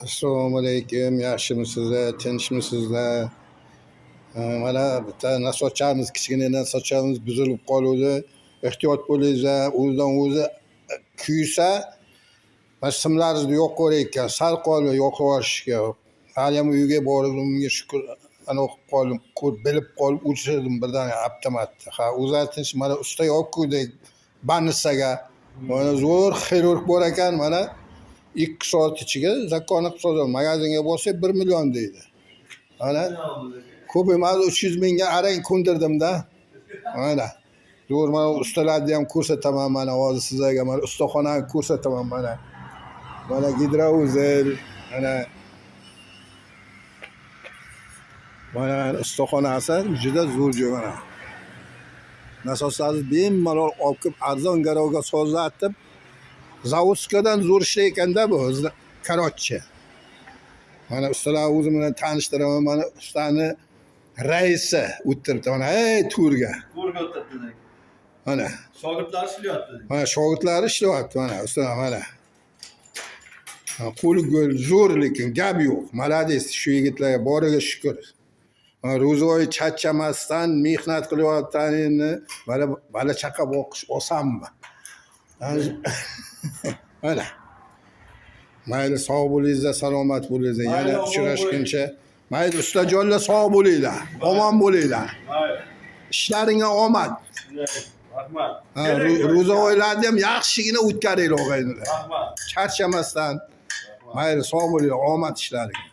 Assalomu alaykum, yaxshimisizlar, tinchmisizlar? Mana bitta nasochamiz, kichkina nasochamiz buzilib qoluvdi. Ehtiyot bo'linglar, o'zidan-o'zi kuysa, mana simlaringizni yo'q ko'rayotgan, sal qoldi yo'qib yuborishga. Haliyam uyga borib, unga shukur, ana o'qib qoldim, bilib qolib o'chirdim birdan avtomatni. Ha, o'zlari tinch, mana usta yo'q-ku bannisaga. Mana zo'r xirurg bor ekan, mana 2 soat ichiga zakonni qilib sotadi. Magazinga borsak 1 million deydi. Mana ko'p emas, 300 mingga arang ko'ndirdimda. Mana zo'r, mana ustalarni ham ko'rsataman, mana hozir sizlarga mana ustaxonani ko'rsataman mana. Mana gidrouzel, mana ustaxonasi juda zo'r joy mana. Nasoslarni bemalol olib kelib arzon garovga sozlatib, zavodskadan zo'r ishlayotganda bu korotchi. Mana ustalar o'zi bilan tanishtiraman, mana ustani raisi o'tiribdi mana, to'rga. To'rga o'tiribdi. Mana Shogirdlari ishlayapti. Mana shogirdlari ishlayapti mana ustalar mana. Qo'li go'l zo'r, lekin gap yo'q. Malades, shu yigitlarga boriga shukur. Ro'zoy charchamasdan mehnat qilyapganini bola chaqa boqish osonmi? Mana. Mayli, sog' bo'linglar, salomat bo'linglar. Yana uchrashguncha. Mayli, ustajonlar sog' bo'linglar, omon bo'linglar. Ishlaringga omad. Rahmat. Ro'zoylarni ham yaxshigina o'tkaringlar, og'aynilar. Rahmat. Charchamasdan. Mayli, sog' bo'linglar, omad ishlaringga.